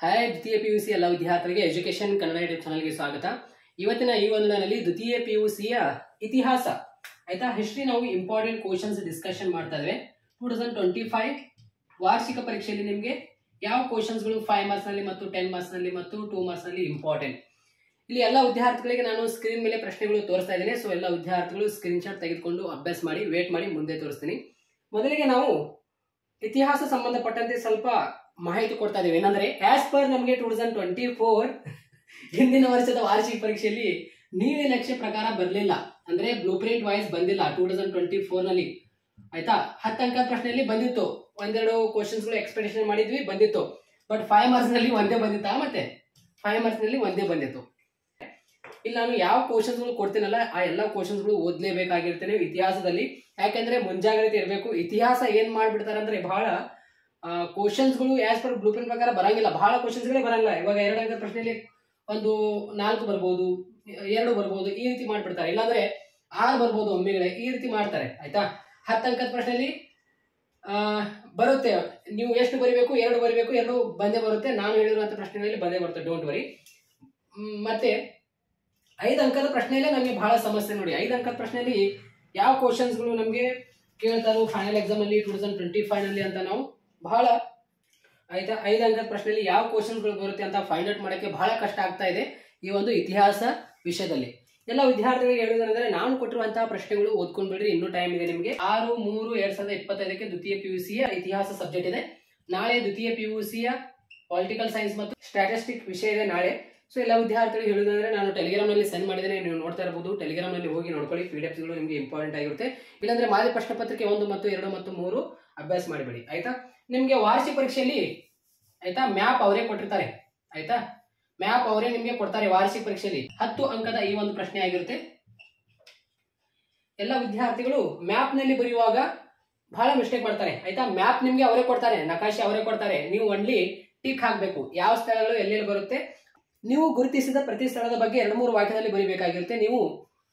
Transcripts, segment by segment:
Hi ದ್ವಿತೀಯ PUC ಎಲ್ಲ ವಿದ್ಯಾರ್ಥಿಗಳಿಗೆ ಎಜುಕೇಶನ್ ಕನ್ನಡ ಯೂಟ್ಯೂಬ್ ಚಾನಲ್ಗೆ ಸ್ವಾಗತ. ಇವತ್ತಿನ ಈ ಒಂದಿನಲ್ಲಿ ದ್ವಿತೀಯ ಪಿಯುಸಿಯ ಇತಿಹಾಸ ಆಯ್ತಾ ಹಿಸ್ಟ್ರಿ ನಾವು ಇಂಪಾರ್ಟೆಂಟ್ ಕ್ವಶನ್ಸ್ ಡಿಸ್ಕಷನ್ ಮಾಡ್ತಾ ಇದ್ದೇವೆ. 2025 ವಾರ್ಷಿಕ ಪರೀಕ್ಷೆಯಲ್ಲಿ ನಿಮಗೆ ಯಾವ ಕ್ವಶನ್ಸ್ಗಳು 5 ಮಾರ್ಕ್ಸ್ ನಲ್ಲಿ ಮತ್ತು 10 ಮಾರ್ಕ್ಸ್ ನಲ್ಲಿ ಮತ್ತು 2 ಮಾರ್ಕ್ಸ್ ನಲ್ಲಿ ಇಂಪಾರ್ಟೆಂಟ್. ಇಲ್ಲಿ ಎಲ್ಲ ವಿದ್ಯಾರ್ಥಿಗಳಿಗೆ ನಾನು ಸ್ಕ್ರೀನ್ ಮೇಲೆ ಪ್ರಶ್ನೆಗಳು ತೋರಿಸ್ತಾ ಇದ್ದೇನೆ. ಸೊ ಎಲ್ಲ ವಿದ್ಯಾರ್ಥಿಗಳು ಸ್ಕ್ರೀನ್ ಶಾಟ್ ತೆಗೆದುಕೊಂಡು ಅಭ್ಯಾಸ ಮಾಡಿ ವೇಟ್ ಮಾಡಿ ಮುಂದೆ ತೋರಿಸ್ತೀನಿ. ಮೊದಲಿಗೆ ನಾವು ಇತಿಹಾಸ ಸಂಬಂಧಪಟ್ಟಂತೆ ಸ್ವಲ್ಪ ಮಾಹಿತಿ ಕೊಡ್ತಾ ಇದೀವಿ. ಏನಂದ್ರೆ ಆಸ್ ಪರ್ ನಮಗೆ 2024 ಹಿಂದಿನ ವರ್ಷದ ವಾರ್ಷಿಕ ಪರೀಕ್ಷೆಯಲ್ಲಿ ನೀಲಿ ನಕ್ಷೆ ಪ್ರಕಾರ ಬರಲಿಲ್ಲ, ಅಂದ್ರೆ ಬ್ಲೂ ಪ್ರಿಂಟ್ ವೈಸ್ ಬಂದಿಲ್ಲ 2024 ನಲ್ಲಿ ಆಯ್ತಾ. 10 ಅಂಕದ ಪ್ರಶ್ನೆಯಲ್ಲಿ ಬಂದಿತ್ತು, ಒಂದೆರಡು ಕ್ವಶನ್ಸ್ ಎಕ್ಸ್ಪೆಕ್ಟೇಷನ್ ಮಾಡಿದ್ವಿ ಬಂದಿತ್ತು. ಬಟ್ 5 ಮಾರ್ಕ್ಸ್ ನಲ್ಲಿ ಒಂದೇ ಬಂದಿತ್ತಾ, ಮತ್ತೆ 5 ಮಾರ್ಕ್ಸ್ ನಲ್ಲಿ ಒಂದೇ ಬಂದಿತ್ತು. ಇಲ್ಲಿ ನಾನು ಯಾವ ಕ್ವಶನ್ಸ್ ಕೊಡ್ತೀನಲ್ಲ ಆ ಎಲ್ಲಾ ಕ್ವಶನ್ಸ್ ಓದ್ಲೇಬೇಕಾಗಿರ್ತೇನೆ ಇತಿಹಾಸದಲ್ಲಿ. ಯಾಕಂದ್ರೆ ಮುಂಜಾಗ್ರತೆ ಇರಬೇಕು. ಇತಿಹಾಸ ಏನ್ ಮಾಡ್ಬಿಡ್ತಾರೆ ಅಂದ್ರೆ ಬಹಳ ಕ್ವಶನ್ಸ್ ಗಳು ಆಸ್ ಪರ್ ಬ್ಲೂ ಪ್ರಿಂಟ್ ಪ್ರಕಾರ ಬರಂಗಿಲ್ಲ, ಬಹಳ ಕ್ವಶನ್ಸ್ ಗಳೇ ಬರಂಗಿಲ್ಲ. ಇವಾಗ 2 ಅಂಕದ ಪ್ರಶ್ನೆಯಲ್ಲಿ ಒಂದು 4 ಬರ್ಬೋದು, 2 ಬರ್ಬೋದು, ಈ ರೀತಿ ಮಾಡ್ಬಿಡ್ತಾರೆ. ಇಲ್ಲಾಂದ್ರೆ 6 ಬರ್ಬೋದು ಒಮ್ಮೆಗಳೇ, ಈ ರೀತಿ ಮಾಡ್ತಾರೆ ಆಯ್ತಾ. 10 ಅಂಕದ ಪ್ರಶ್ನೆಯಲ್ಲಿ ಬರುತ್ತೆ, ನೀವು ಎಷ್ಟು ಬರಿಬೇಕು, 2 ಬರಿಬೇಕು, 2 ಬಂದೇ ಬರುತ್ತೆ. ನಾನು ಹೇಳಿರುವಂತ ಪ್ರಶ್ನೆಯಲ್ಲಿ ಬಂದೇ ಬರುತ್ತೆ, ಡೋಂಟ್ ವರಿ. ಮತ್ತೆ 5 ಅಂಕದ ಪ್ರಶ್ನೆಯಲ್ಲೇ ನಮಗೆ ಬಹಳ ಸಮಸ್ಯೆ ನೋಡಿ. 5 ಅಂಕದ ಪ್ರಶ್ನೆಯಲ್ಲಿ ಯಾವ ಕ್ವಶನ್ಸ್ ಗಳು ನಮಗೆ ಕೇಳ್ತಾರೋ ಫೈನಲ್ ಎಕ್ಸಾಮ್ ಅಲ್ಲಿ 2025 ನಲ್ಲಿ ಅಂತ ನಾವು ಬಹಳ ಆಯ್ತಾ 5 ಅಂಕದ ಪ್ರಶ್ನೆಯಲ್ಲಿ ಯಾವ ಕ್ವಶನ್ಸ್ ಗಳು ಬರುತ್ತೆ ಅಂತ ಫೈಂಡ್ ಔಟ್ ಮಾಡಕ್ಕೆ ಬಹಳ ಕಷ್ಟ ಆಗ್ತಾ ಇದೆ ಈ ಒಂದು ಇತಿಹಾಸ ವಿಷಯದಲ್ಲಿ. ಎಲ್ಲ ವಿದ್ಯಾರ್ಥಿಗಳಿಗೆ ಹೇಳುವುದಂದ್ರೆ ನಾನು ಕೊಟ್ಟಿರುವಂತಹ ಪ್ರಶ್ನೆಗಳು ಓದ್ಕೊಂಡ್ ಬಿಡ್ರಿ, ಇನ್ನೂ ಟೈಮ್ ಇದೆ ನಿಮಗೆ. 6/3/2025 ದ್ವಿತೀಯ ಪಿಯುಸಿಯ ಇತಿಹಾಸ ಸಬ್ಜೆಕ್ಟ್ ಇದೆ. ನಾಳೆ ದ್ವಿತೀಯ ಪಿಯುಸಿಯ ಪೊಲಿಟಿಕಲ್ ಸೈನ್ಸ್ ಮತ್ತು ಸ್ಟ್ಯಾಟಿಸ್ಟಿಕ್ ವಿಷಯ ಇದೆ ನಾಳೆ. ಸೊ ಎಲ್ಲ ವಿದ್ಯಾರ್ಥಿಗಳಿಗೆ ಹೇಳುವುದಂದ್ರೆ ನಾನು ಟೆಲಿಗ್ರಾಮ್ ನಲ್ಲಿ ಸೆಂಡ್ ಮಾಡಿದ್ದೇನೆ, ನೀವು ನೋಡ್ತಾ ಇರಬಹುದು. ಟೆಲಿಗ್ರಾಮ್ ನಲ್ಲಿ ಹೋಗಿ ನೋಡ್ಕೊಳ್ಳಿ, PDF ಗಳು ನಿಮಗೆ ಇಂಪಾರ್ಟೆಂಟ್ ಆಗಿರುತ್ತೆ. ಇಲ್ಲಾಂದ್ರೆ ಮಾದರಿ ಪ್ರಶ್ನೆ ಪತ್ರಿಕೆ 1 ಮತ್ತು 2 ಮತ್ತು 3 ಅಭ್ಯಾಸ ಮಾಡಿಬಿಡಿ ಆಯ್ತಾ. ನಿಮ್ಗೆ ವಾರ್ಷಿಕ ಪರೀಕ್ಷೆಯಲ್ಲಿ ಆಯ್ತಾ ಮ್ಯಾಪ್ ಅವರೇ ಕೊಟ್ಟಿರ್ತಾರೆ ಆಯ್ತಾ. ಮ್ಯಾಪ್ ಅವರೇ ನಿಮ್ಗೆ ಕೊಡ್ತಾರೆ ವಾರ್ಷಿಕ ಪರೀಕ್ಷೆಯಲ್ಲಿ. 10 ಅಂಕದ ಈ ಒಂದು ಪ್ರಶ್ನೆ ಆಗಿರುತ್ತೆ. ಎಲ್ಲ ವಿದ್ಯಾರ್ಥಿಗಳು ಮ್ಯಾಪ್ ನಲ್ಲಿ ಬರೆಯುವಾಗ ಬಹಳ ಮಿಸ್ಟೇಕ್ ಮಾಡ್ತಾರೆ ಆಯ್ತಾ. ಮ್ಯಾಪ್ ನಿಮ್ಗೆ ಅವರೇ ಕೊಡ್ತಾರೆ, ನಕಾಶೆ ಅವರೇ ಕೊಡ್ತಾರೆ, ನೀವು ಒನ್ಲಿ ಟಿಕ್ ಹಾಕ್ಬೇಕು ಯಾವ ಸ್ಥಳಗಳು ಎಲ್ಲೆಲ್ಲಿ ಬರುತ್ತೆ. ನೀವು ಗುರುತಿಸಿದ ಪ್ರತಿ ಸ್ಥಳದ ಬಗ್ಗೆ 2-3 ವಾಕ್ಯದಲ್ಲಿ ಬರೀಬೇಕಾಗಿರುತ್ತೆ. ನೀವು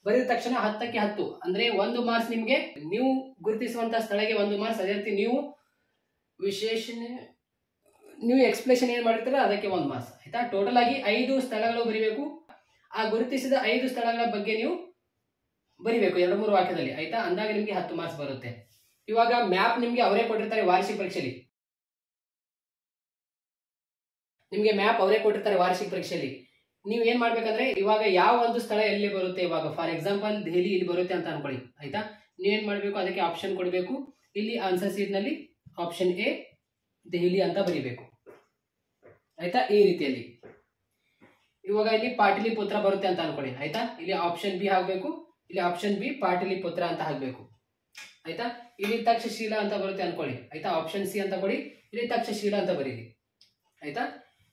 ಬರೆದ ತಕ್ಷಣ 10ಕ್ಕೆ 10 ಅಂದ್ರೆ 1 ಮಾರ್ಕ್ಸ್ ನಿಮ್ಗೆ. ನೀವು ಗುರುತಿಸುವಂತಹ ಸ್ಥಳಕ್ಕೆ 1 ಮಾರ್ಕ್ಸ್. ಅದೇ ರೀತಿ ನೀವು ವಿಶೇಷಣೆ ನೀವು ಎಕ್ಸ್ಪ್ಲೇಷನ್ ಏನ್ ಮಾಡಿರ್ತೀರ ಅದಕ್ಕೆ 1 ಮಾರ್ಕ್ಸ್ ಆಯ್ತಾ. ಟೋಟಲ್ ಆಗಿ 5 ಸ್ಥಳಗಳು ಬರಿಬೇಕು. ಆ ಗುರುತಿಸಿದ 5 ಸ್ಥಳಗಳ ಬಗ್ಗೆ ನೀವು ಬರಿಬೇಕು 2-3 ವಾಕ್ಯದಲ್ಲಿ ಆಯ್ತಾ. ಅಂದಾಗ ನಿಮ್ಗೆ 10 ಮಾರ್ಕ್ಸ್ ಬರುತ್ತೆ. ಇವಾಗ ಮ್ಯಾಪ್ ನಿಮ್ಗೆ ಅವರೇ ಕೊಟ್ಟಿರ್ತಾರೆ ವಾರ್ಷಿಕ ಪರೀಕ್ಷೆಯಲ್ಲಿ. ನಿಮ್ಗೆ ಮ್ಯಾಪ್ ಅವರೇ ಕೊಟ್ಟಿರ್ತಾರೆ ವಾರ್ಷಿಕ ಪರೀಕ್ಷೆಯಲ್ಲಿ. ನೀವು ಏನ್ ಮಾಡ್ಬೇಕಂದ್ರೆ ಇವಾಗ ಯಾವ ಒಂದು ಸ್ಥಳ ಎಲ್ಲಿ ಬರುತ್ತೆ, ಇವಾಗ ಫಾರ್ ಎಕ್ಸಾಂಪಲ್ ದೆಹಲಿ ಇಲ್ಲಿ ಬರುತ್ತೆ ಅಂತ ಅನ್ಕೊಳ್ಳಿ ಆಯ್ತಾ. ನೀವೇನ್ ಮಾಡ್ಬೇಕು, ಅದಕ್ಕೆ ಆಪ್ಷನ್ ಕೊಡಬೇಕು. ಇಲ್ಲಿ ಆನ್ಸರ್ ಶೀಟ್ ನಲ್ಲಿ ಆಪ್ಷನ್ ಎ ದೆಹಲಿ ಅಂತ ಬರೀಬೇಕು ಆಯ್ತಾ. ಈ ರೀತಿಯಲ್ಲಿ ಇವಾಗ ಇಲ್ಲಿ ಪಾಟಲಿಪುತ್ರ ಬರುತ್ತೆ ಅಂತ ಅನ್ಕೊಳ್ಳಿ ಆಯ್ತಾ. ಇಲ್ಲಿ ಆಪ್ಷನ್ ಬಿ ಹಾಕ್ಬೇಕು, ಇಲ್ಲಿ ಆಪ್ಷನ್ ಬಿ ಪಾಟಲಿಪುತ್ರ ಅಂತ ಹಾಕ್ಬೇಕು ಆಯ್ತಾ. ಇಲ್ಲಿ ತಕ್ಷಶಿಲಾ ಅಂತ ಬರುತ್ತೆ ಅನ್ಕೊಳ್ಳಿ ಆಯ್ತಾ. ಆಪ್ಷನ್ ಸಿ ಅಂತ ಕೊಡಿ, ಇಲ್ಲಿ ತಕ್ಷಶಿಲಾ ಅಂತ ಬರೀರಿ ಆಯ್ತಾ.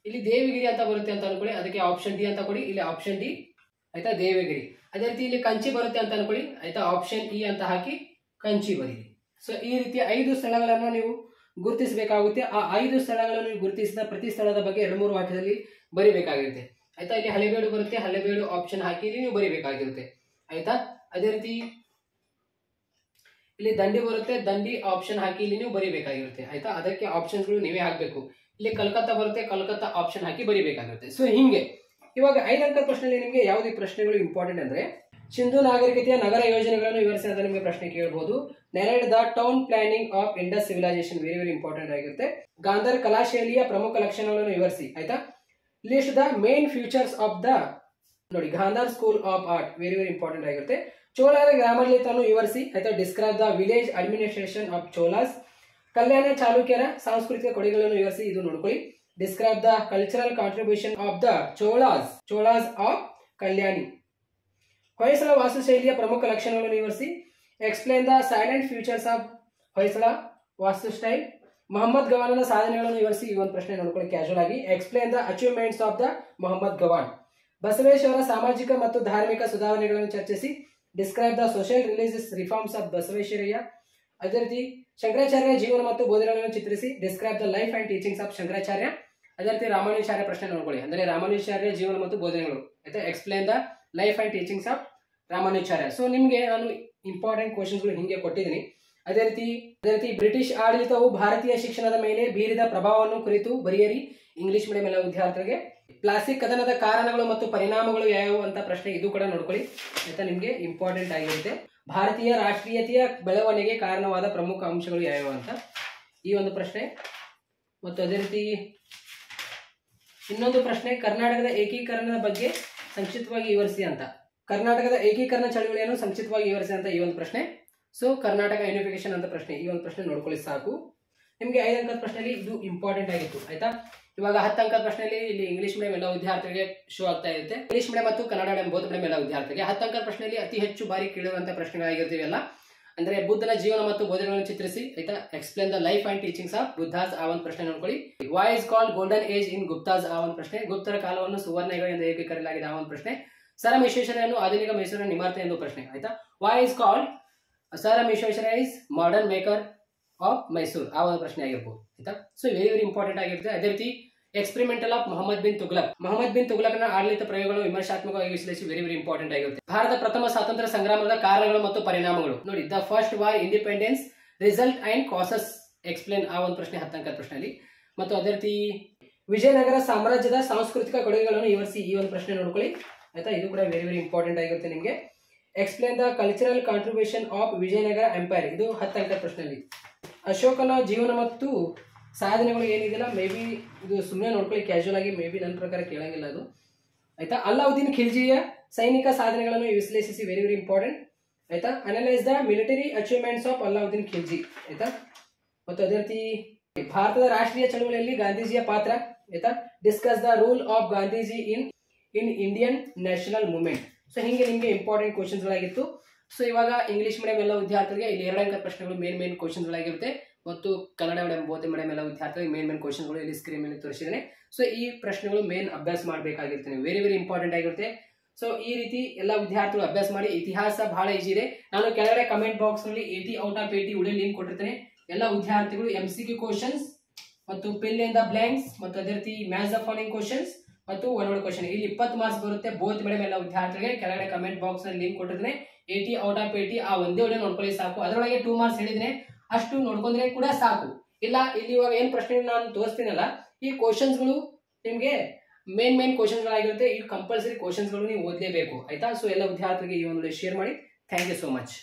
ಇಲ್ಲಿ ದೇವಗಿರಿ ಅಂತ ಬರುತ್ತೆ ಅಂತ ಅನ್ಕೊಳ್ಳಿ, ಅದಕ್ಕೆ ಆಪ್ಷನ್ ಡಿ ಅಂತ ಕೊಡಿ, ಇಲ್ಲಿ ಆಪ್ಷನ್ ಡಿ ಆಯ್ತಾ ದೇವಗಿರಿ. ಅದೇ ರೀತಿ ಇಲ್ಲಿ ಕಂಚಿ ಬರುತ್ತೆ ಅಂತ ಅನ್ಕೊಳ್ಳಿ ಆಯ್ತಾ. ಆಪ್ಷನ್ ಇ ಅಂತ ಹಾಕಿ ಕಂಚಿ ಬರೀರಿ. ಸೊ ಈ ರೀತಿ 5 ಸ್ಥಳಗಳನ್ನ ನೀವು ಗುರುತಿಸಬೇಕಾಗುತ್ತೆ. ಆ 5 ಸ್ಥಳಗಳನ್ನು ಗುರುತಿಸಿದ ಪ್ರತಿ ಸ್ಥಳದ ಬಗ್ಗೆ 2-3 ವಾಕ್ಯದಲ್ಲಿ ಬರಿಬೇಕಾಗಿರುತ್ತೆ ಆಯ್ತಾ. ಇಲ್ಲಿ ಹಳೆಬೇಡು ಬರುತ್ತೆ, ಹಳೆಬೇಡು ಆಪ್ಷನ್ ಹಾಕಿ ಇಲ್ಲಿ ನೀವು ಬರಿಬೇಕಾಗಿರುತ್ತೆ ಆಯ್ತಾ. ಅದೇ ರೀತಿ ಇಲ್ಲಿ ದಂಡಿ ಬರುತ್ತೆ, ದಂಡಿ ಆಪ್ಷನ್ ಹಾಕಿ ಇಲ್ಲಿ ನೀವು ಬರಿಬೇಕಾಗಿರುತ್ತೆ ಆಯ್ತಾ. ಅದಕ್ಕೆ ಆಪ್ಷನ್ಸ್ ಗಳು ನೀವೇ ಹಾಕ್ಬೇಕು. ಇಲ್ಲಿ ಕಲ್ಕತ್ತಾ ಬರುತ್ತೆ, ಕಲ್ಕತ್ತಾ ಆಪ್ಷನ್ ಹಾಕಿ ಬರಿಬೇಕಾಗುತ್ತೆ. ಸೊ ಹಿಂಗೆ ಇವಾಗ 5 ಅಂಕದ ಪ್ರಶ್ನೆಯಲ್ಲಿ ನಿಮಗೆ ಯಾವುದೇ ಪ್ರಶ್ನೆಗಳು ಇಂಪಾರ್ಟೆಂಟ್ ಅಂದ್ರೆ ಸಿಂಧು ನಾಗರಿಕತೆಯ ನಗರ ಯೋಜನೆಗಳನ್ನು ವಿವರಿಸಿ ಅಂತ ನಿಮಗೆ ಪ್ರಶ್ನೆ ಕೇಳಬಹುದು. Narrate the town planning of Indus civilisation very very important ಆಗಿರುತ್ತೆ. ಗಾಂಧಾರ್ ಕಲಾಶೈಲಿಯ ಪ್ರಮುಖ ಲಕ್ಷಣಗಳನ್ನು ವಿವರಿಸಿ ಆಯ್ತಾ. List the main features of the ನೋಡಿ Gandhar school of art very very important ಆಗಿರುತ್ತೆ. ಚೋಳರ ಗ್ರಾಮಾಡಳಿತವನ್ನು ವಿವರಿಸಿ ಆಯ್ತಾ. Describe the village administration of Cholas. Kalyana ಚಾಲುಕ್ಯರ ಸಾಂಸ್ಕೃತಿಕ ಕೊಡುಗೆಗಳನ್ನು ವಿವರಿಸಿ, ಇದು ನೋಡ್ಕೊಳ್ಳಿ. Describe the cultural contribution of the Cholas of Kalyani. Hoysala ವಾಸ್ತುಶೈಲಿಯ ಪ್ರಮುಖ ಲಕ್ಷಣಗಳನ್ನು ವಿವರಿಸಿ. Explain the silent futures of Hoysala vastu style. Mohammed ಗವಾನನ ಸಾಧನೆಗಳನ್ನು ವಿವರಿಸಿ, ಈ ಒಂದು ಪ್ರಶ್ನೆ ನೋಡ್ಕೊಳ್ಳಿ ಕ್ಯಾಶುವಲ್ ಆಗಿ. Explain the achievements of the Mohammed Gawan. Basaveshwara ಸಾಮಾಜಿಕ ಮತ್ತು ಧಾರ್ಮಿಕ ಸುಧಾರಣೆಗಳನ್ನು ಚರ್ಚಿಸಿ. Describe the social religious reforms of Basaveshwarayya. ಅದೇ ರೀತಿ ಶಂಕರಾಚಾರ್ಯ ಜೀವನ ಮತ್ತು ಬೋಧನೆಗಳನ್ನು ಚಿತ್ರಿಸಿ. Describe the life and teachings of Shankaracharya. ಅದೇ ರೀತಿ ರಾಮಾನುಜಾಚಾರ್ಯ ಪ್ರಶ್ನೆ ನೋಡ್ಕೊಳ್ಳಿ, ಅಂದ್ರೆ ರಾಮಾನುಜಾಚಾರ್ಯ ಜೀವನ ಮತ್ತು ಬೋಧನೆಗಳು ಆಯ್ತಾ. Explain the life and teachings of Ramanujacharya. So ನಿಮ್ಗೆ ನಾನು ಇಂಪಾರ್ಟೆಂಟ್ ಕ್ವಶನ್ಸ್ ಗಳು ಹಿಂಗೆ ಕೊಟ್ಟಿದ್ದೀನಿ. ಅದೇ ರೀತಿ ಬ್ರಿಟಿಷ್ ಆಡಳಿತವು ಭಾರತೀಯ ಶಿಕ್ಷಣದ ಮೇಲೆ ಬೀರಿದ ಪ್ರಭಾವವನ್ನು ಕುರಿತು ಬರೆಯಿರಿ. ಇಂಗ್ಲಿಷ್ ಮೀಡಿಯಂ ಎಲ್ಲ ವಿದ್ಯಾರ್ಥಿಗಳಿಗೆ ಪ್ಲಾಸ್ಟಿಕ್ ಕದನದ ಕಾರಣಗಳು ಮತ್ತು ಪರಿಣಾಮಗಳು ಯಾವ್ಯಾವು ಅಂತ ಪ್ರಶ್ನೆ, ಇದು ಕೂಡ ನೋಡ್ಕೊಳ್ಳಿ ಆಯ್ತಾ, ನಿಮ್ಗೆ ಇಂಪಾರ್ಟೆಂಟ್ ಆಗಿರುತ್ತೆ. ಭಾರತೀಯ ರಾಷ್ಟ್ರೀಯತೆಯ ಬೆಳವಣಿಗೆ ಕಾರಣವಾದ ಪ್ರಮುಖ ಅಂಶಗಳು ಯಾವ್ಯಾವು ಅಂತ ಈ ಒಂದು ಪ್ರಶ್ನೆ. ಮತ್ತು ಅದೇ ರೀತಿ ಇನ್ನೊಂದು ಪ್ರಶ್ನೆ, ಕರ್ನಾಟಕದ ಏಕೀಕರಣದ ಬಗ್ಗೆ ಸಂಕ್ಷಿಪ್ತವಾಗಿ ವಿವರಿಸಿ ಅಂತ. ಕರ್ನಾಟಕದ ಏಕೀಕರಣ ಚಳವಳಿಯನ್ನು ಸಂಕ್ಷಿಪ್ತವಾಗಿ ವಿವರಿಸಿ ಅಂತ ಈ ಒಂದು ಪ್ರಶ್ನೆ. ಸೊ ಕರ್ನಾಟಕ ಯೂನಿಫಿಕೇಶನ್ ಅಂತ ಪ್ರಶ್ನೆ, ಈ ಒಂದು ಪ್ರಶ್ನೆ ನೋಡ್ಕೊಳ್ಳಿ ಸಾಕು. ನಿಮ್ಗೆ 5 ಅಂಕದ ಪ್ರಶ್ನೆಯಲ್ಲಿ ಇದು ಇಂಪಾರ್ಟೆಂಟ್ ಆಗಿತ್ತು ಆಯ್ತಾ. ಇವಾಗ 10 ಅಂಕದ ಪ್ರಶ್ನೆಯಲ್ಲಿ ಇಲ್ಲಿ ಇಂಗ್ಲಿಷ್ ಮೀಡಿಯಂ ಎಲ್ಲ ವಿದ್ಯಾರ್ಥಿಗಳಿಗೆ ಶೋ ಆಗ್ತಾ ಇರುತ್ತೆ. ಇಂಗ್ಲಿಷ್ ಮೀಡಿಯಂ ಮತ್ತು ಕನ್ನಡ ಮೀಡಿಯಂ ಬೋತ್ ಮೀಡಿಯಂ ಎಲ್ಲ ವಿದ್ಯಾರ್ಥಿಗಳಿಗೆ 10 ಅಂಕದ ಪ್ರಶ್ನೆಯಲ್ಲಿ ಅತಿ ಹೆಚ್ಚು ಬಾರಿ ಕೇಳುವಂತಹ ಪ್ರಶ್ನೆಗಳಾಗಿರ್ತೀವಲ್ಲ, ಅಂದ್ರೆ ಬುದ್ಧನ ಜೀವನ ಮತ್ತು ಬೋಧನೆಗಳನ್ನು ಚಿತ್ರಿಸಿ ಆಯ್ತಾ. Explain the life and teachings of Buddha's, ಆ ಒಂದು ಪ್ರಶ್ನೆ ನೋಡ್ಕೊಳ್ಳಿ. Why is called golden age in Guptas, ಆ ಒಂದು ಪ್ರಶ್ನೆ. ಗುಪ್ತರ ಕಾಲವನ್ನು ಸುವರ್ಣ ಯುಗ ಎಂದು ಏಕೆ ಕರೆಯಲಾಗಿದೆ, ಆ ಒಂದು ಪ್ರಶ್ನೆ. ಸರ್ ಎಂ ವಿಶ್ವೇಶ್ವರಯ್ಯನನ್ನು ಆಧುನಿಕ ಮೈಸೂರಿನ ನಿಮಾರ್ತೆ ಎಂದು ಪ್ರಶ್ನೆ ಆಯ್ತಾ. Why is called sir M Visvesvaraya is modern maker of Mysuru, ಆ ಒಂದು ಪ್ರಶ್ನೆ ಆಗಿರ್ಬೋದು ಆಯ್ತಾ. ಸೊ ವೆರಿ ವೆರಿ ಇಂಪಾರ್ಟೆಂಟ್ ಆಗಿರುತ್ತೆ. ಅದೇ ರೀತಿ ಎಕ್ಸ್ಪೆರಿಮೆಂಟಲ್ ಆಫ್ ಮೊಹಮ್ಮದ್ ಬಿನ್ ತುಗ್ಲಕ್ನ ಆಡಳಿತ ಪ್ರಯೋಗಗಳು ವಿಮರ್ಶಾತ್ಮಕವಾಗಿ ವಿಶ್ಲೇಷಿಸಿ, ವೆರಿ ವೆರಿ ಇಂಪಾರ್ಟೆಂಟ್ ಆಗಿರುತ್ತೆ. ಭಾರತ ಪ್ರಥಮ ಸ್ವಾತಂತ್ರ್ಯ ಸಂಗ್ರಾಮದ ಕಾರಣಗಳು ಮತ್ತು ಪರಿಣಾಮಗಳು ನೋಡಿ. The first war independence result and causes explain, ಆ ಒಂದು ಪ್ರಶ್ನೆ 10 ಅಂಕದ ಪ್ರಶ್ನೆಯಲ್ಲಿ. ಮತ್ತು ಅದೇ ರೀತಿ ವಿಜಯನಗರ ಸಾಮ್ರಾಜ್ಯದ ಸಾಂಸ್ಕೃತಿಕ ಕೊಡುಗೆಗಳನ್ನು ವಿವರಿಸಿ, ಈ ಒಂದು ಪ್ರಶ್ನೆ ನೋಡ್ಕೊಳ್ಳಿ ಆಯ್ತಾ. ಇದು ಕೂಡ ವೆರಿ ವೆರಿ ಇಂಪಾರ್ಟೆಂಟ್ ಆಗಿರುತ್ತೆ ನಿಮಗೆ. Explain the cultural contribution of Vijayanagara empire, ಇದು 10 ಅಂಕದ ಪ್ರಶ್ನೆಯಲ್ಲಿ. ಅಶೋಕನ ಜೀವನ ಮತ್ತು ಸಾಧನೆಗಳು ಏನಿದೆಯಲ್ಲ, ಮೇ ಬಿ ಇದು ಸುಮ್ಮನೆ ನೋಡ್ಕೊಳ್ಳಿ ಕ್ಯಾಶುವಲ್ ಆಗಿ, ಮೇ ಬಿ ನನ್ನ ಪ್ರಕಾರ ಕೇಳಂಗಿಲ್ಲ ಅದು ಆಯ್ತಾ. ಅಲ್ಲಾವುದ್ದೀನ್ ಖಿಲ್ಜಿಯ ಸೈನಿಕ ಸಾಧನೆಗಳನ್ನು ವಿಶ್ಲೇಷಿಸಿ, ವೆರಿ ವೆರಿ ಇಂಪಾರ್ಟೆಂಟ್ ಆಯ್ತಾ. Analyse the military achievements of Alauddin Khilji ಆಯ್ತಾ. ಮತ್ತು ಅದೇ ರೀತಿ ಭಾರತದ ರಾಷ್ಟ್ರೀಯ ಚಳವಳಿಯಲ್ಲಿ ಗಾಂಧೀಜಿಯ ಪಾತ್ರ ಆಯ್ತಾ. Discuss the rule of Gandhiji in Indian national movement. So ಹಿಂಗೆ ನಿಮಗೆ ಇಂಪಾರ್ಟೆಂಟ್ ಕ್ವಶನ್ಸ್ಗಳಾಗಿತ್ತು. ಸೊ ಇವಾಗ ಇಂಗ್ಲಿಷ್ ಮೀಡಿಯಂ ಎಲ್ಲ ವಿದ್ಯಾರ್ಥಿಗಳಿಗೆ ಇಲ್ಲಿ 2 ಅಂಕದ ಪ್ರಶ್ನೆಗಳು ಮೇನ್ ಕ್ವಶನ್ಸ್ಗಳಾಗಿರುತ್ತೆ. ಮತ್ತು ಕನ್ನಡ ಮೀಡಿಯಂ ಬೋಧೆ ಮೀಡಿಯಂ ಎಲ್ಲ ವಿದ್ಯಾರ್ಥಿಗಳಿಗೆ ಮೇನ್ ಕ್ವಶನ್ಗಳು ಇಲ್ಲಿ ಸ್ಕ್ರೀನ್ ಮೇಲೆ ತೋರಿಸಿದ್ದೇನೆ. ಸೊ ಈ ಪ್ರಶ್ನೆಗಳು ಮೇನ್ ಅಭ್ಯಾಸ ಮಾಡಬೇಕಾಗಿರುತ್ತೆ, ವೆರಿ ವೆರಿ ಇಂಪಾರ್ಟೆಂಟ್ ಆಗಿರುತ್ತೆ. ಸೊ ಈ ರೀತಿ ಎಲ್ಲ ವಿದ್ಯಾರ್ಥಿಗಳು ಅಭ್ಯಾಸ ಮಾಡಿ. ಇತಿಹಾಸ ಬಹಳ ಈಜಿ ಇದೆ. ನಾನು ಕೆಳಗಡೆ ಕಮೆಂಟ್ ಬಾಕ್ಸ್ ನಲ್ಲಿ 80 ಔಟ್ ಆಫ್ 80 ವಿಡಿಯೋ ಲಿಂಕ್ ಕೊಟ್ಟಿರ್ತೇನೆ. ಎಲ್ಲ ವಿದ್ಯಾರ್ಥಿಗಳು MCQ ಕ್ವಶನ್ಸ್ ಮತ್ತು ಫಿಲ್ ಇನ್ ದ ಬ್ಲಾಂಕ್ಸ್ ಮತ್ತು ಅದೇ ರೀತಿ ಮ್ಯಾಚ್ ದ ಫಾಲೋಯಿಂಗ್ ಕ್ವಶನ್ಸ್ ಮತ್ತು ಒನ್ ವರ್ಡ್ ಕ್ವಶನ್, ಇಲ್ಲಿ 20 ಮಾರ್ಕ್ಸ್ ಬರುತ್ತೆ ಬೋತ್ ಮೀಡಿಯಂ ಎಲ್ಲ ವಿದ್ಯಾರ್ಥಿಗಳಿಗೆ. ಕೆಳಗಡೆ ಕಮೆಂಟ್ ಬಾಕ್ಸ್ ನಲ್ಲಿ ಲಿಂಕ್ ಕೊಟ್ಟಿರ್ತೇನೆ. 80 ಔಟ್ ಆಫ್ 80 ಆ ಒಂದೇ ವಿಡಿಯೋ ನೋಡ್ಕೊಳ್ಳಿ ಸಾಕು. ಅದರೊಳಗೆ 2 ಮಾರ್ಕ್ಸ್ ಹೇಳಿದ್ರೆ ಅಷ್ಟು ನೋಡ್ಕೊಂಡ್ರೆ ಕೂಡ ಸಾಕು. ಇಲ್ಲ ಇಲ್ಲಿ ಇವಾಗ ಏನ್ ಪ್ರಶ್ನೆ ನಾನು ತೋರಿಸ್ತೀನಲ್ಲ, ಈ ಕ್ವಶನ್ಸ್ಗಳು ನಿಮ್ಗೆ ಮೇನ್ ಕ್ವಶನ್ಸ್ಗಳಾಗಿರುತ್ತೆ. ಈ ಕಂಪಲ್ಸರಿ ಕ್ವಶನ್ಸ್ಗಳು ನೀವು ಓದಲೇಬೇಕು ಆಯ್ತಾ. ಸೊ ಎಲ್ಲ ವಿದ್ಯಾರ್ಥಿಗಳಿಗೆ ಈ ಒಂದು ಶೇರ್ ಮಾಡಿ. Thank you so much.